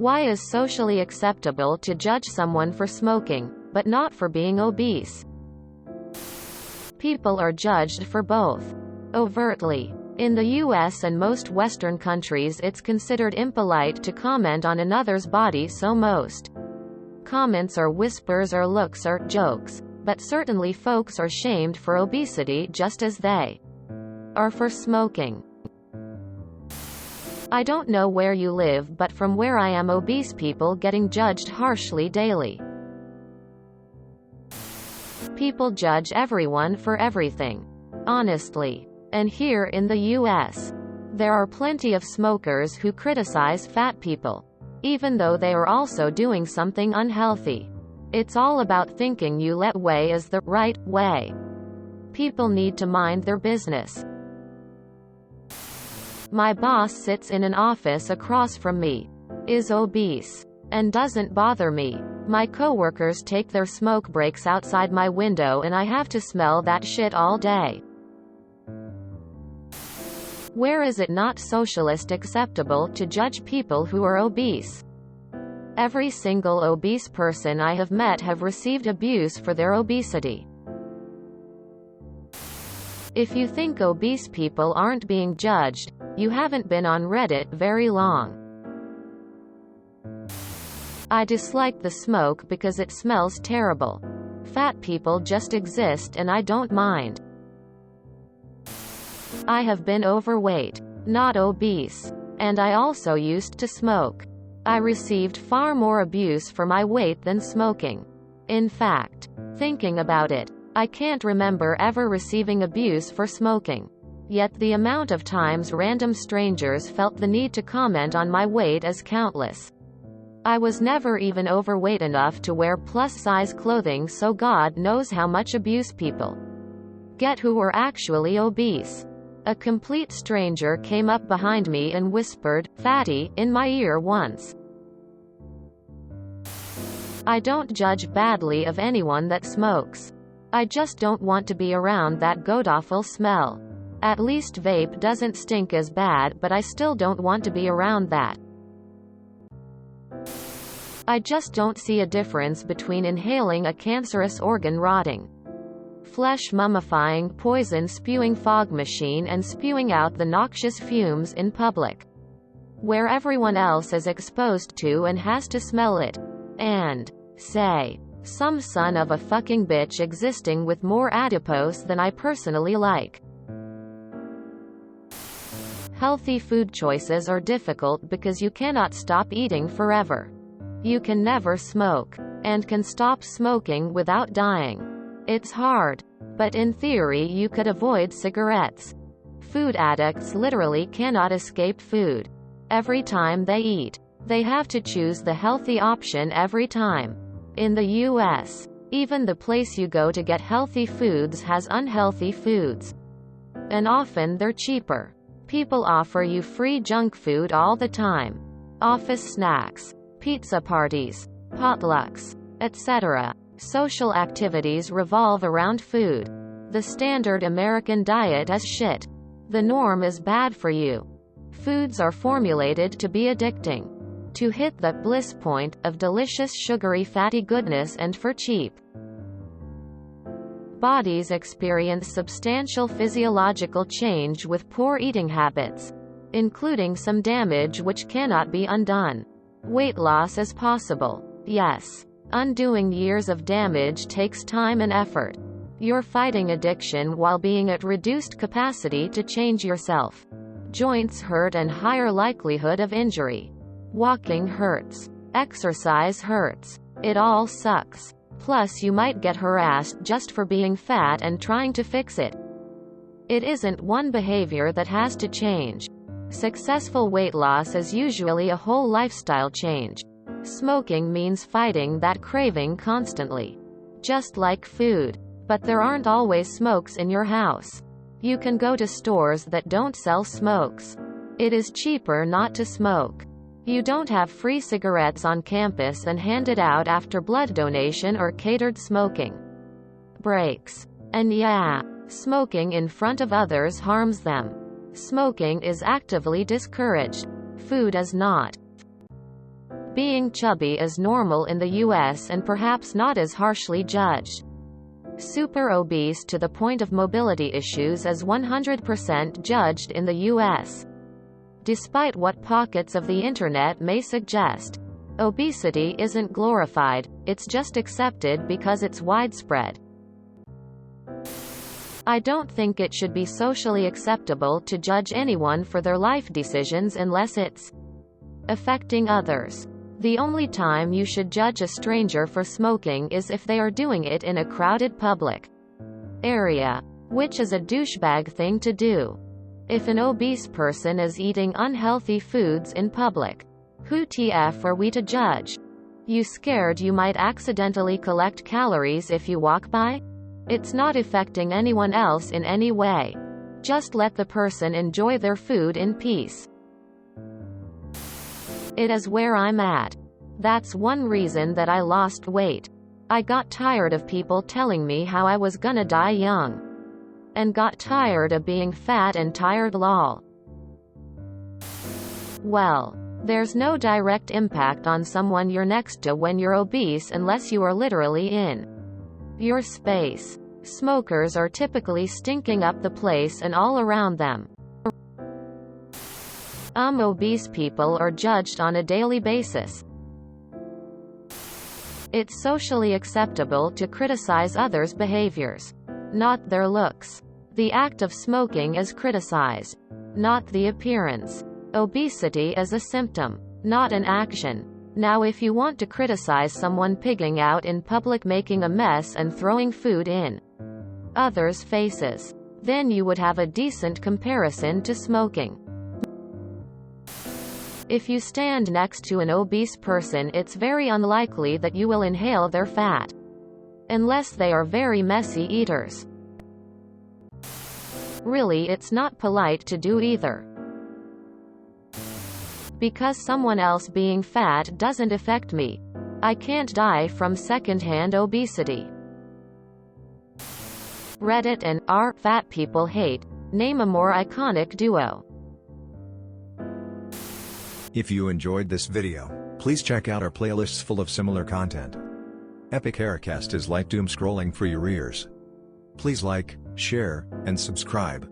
Why is socially acceptable to judge someone for smoking, but not for being obese? People are judged for both. Overtly. In the US and most Western countries, it's considered impolite to comment on another's body, so most comments are whispers or looks or jokes. But certainly folks are shamed for obesity just as they are for smoking. I don't know where you live, but from where I am, obese people getting judged harshly daily. People judge everyone for everything. Honestly. And here in the US, there are plenty of smokers who criticize fat people, even though they are also doing something unhealthy. It's all about thinking you let way is the right way. People need to mind their business. My boss sits in an office across from me, is obese, and doesn't bother me. My coworkers take their smoke breaks outside my window and I have to smell that shit all day. Where is it not socialist acceptable to judge people who are obese? Every single obese person I have met have received abuse for their obesity. If you think obese people aren't being judged, you haven't been on Reddit very long. I dislike the smoke because it smells terrible. Fat people just exist and I don't mind. I have been overweight, not obese. And I also used to smoke. I received far more abuse for my weight than smoking. In fact, thinking about it, I can't remember ever receiving abuse for smoking. Yet the amount of times random strangers felt the need to comment on my weight is countless. I was never even overweight enough to wear plus-size clothing, so God knows how much abuse people get who were actually obese. A complete stranger came up behind me and whispered, "Fatty," in my ear once. I don't judge badly of anyone that smokes. I just don't want to be around that godawful smell. At least vape doesn't stink as bad, but I still don't want to be around that. I just don't see a difference between inhaling a cancerous organ rotting, flesh mummifying, poison spewing fog machine and spewing out the noxious fumes in public, where everyone else is exposed to and has to smell it, and say, some son of a fucking bitch existing with more adipose than I personally like. Healthy food choices are difficult because you cannot stop eating forever. You can never smoke, and can stop smoking without dying. It's hard. But in theory you could avoid cigarettes. Food addicts literally cannot escape food. Every time they eat, they have to choose the healthy option every time. In the US, even the place you go to get healthy foods has unhealthy foods. And often they're cheaper. People offer you free junk food all the time. Office snacks, pizza parties, potlucks, etc. Social activities revolve around food. The standard American diet is shit. The norm is bad for you. Foods are formulated to be addicting, to hit the bliss point of delicious sugary fatty goodness and for cheap. Bodies experience substantial physiological change with poor eating habits, including some damage which cannot be undone. Weight loss is possible, yes. Undoing years of damage takes time and effort. You're fighting addiction while being at reduced capacity to change yourself. Joints hurt and higher likelihood of injury. Walking hurts. Exercise hurts. It all sucks. Plus you might get harassed just for being fat and trying to fix it. It isn't one behavior that has to change. Successful weight loss is usually a whole lifestyle change. Smoking means fighting that craving constantly. Just like food. But there aren't always smokes in your house. You can go to stores that don't sell smokes. It is cheaper not to smoke. You don't have free cigarettes on campus and hand it out after blood donation or catered smoking breaks. And yeah, smoking in front of others harms them. Smoking is actively discouraged. Food is not. Being chubby is normal in the US and perhaps not as harshly judged. Super obese to the point of mobility issues is 100% judged in the US. Despite what pockets of the internet may suggest, obesity isn't glorified, it's just accepted because it's widespread. I don't think it should be socially acceptable to judge anyone for their life decisions unless it's affecting others. The only time you should judge a stranger for smoking is if they are doing it in a crowded public area, which is a douchebag thing to do. If an obese person is eating unhealthy foods in public, who TF are we to judge? You scared you might accidentally collect calories if you walk by? It's not affecting anyone else in any way. Just let the person enjoy their food in peace. It is where I'm at. That's one reason that I lost weight. I got tired of people telling me how I was gonna die young. And got tired of being fat and tired lol. Well, there's no direct impact on someone you're next to when you're obese unless you are literally in your space. Smokers are typically stinking up the place and all around them. Obese people are judged on a daily basis. It's socially acceptable to criticize others' behaviors, not their looks. The act of smoking is criticized, not the appearance. Obesity is a symptom, not an action. Now if you want to criticize someone pigging out in public, making a mess and throwing food in others' faces, then you would have a decent comparison to smoking. If you stand next to an obese person, it's very unlikely that you will inhale their fat, unless they are very messy eaters. Really, it's not polite to do either. Because someone else being fat doesn't affect me. I can't die from secondhand obesity. Reddit and r fat people hate. Name a more iconic duo. If you enjoyed this video, please check out our playlists full of similar content. Epic Haircast is like doom scrolling for your ears. Please like, share, and subscribe.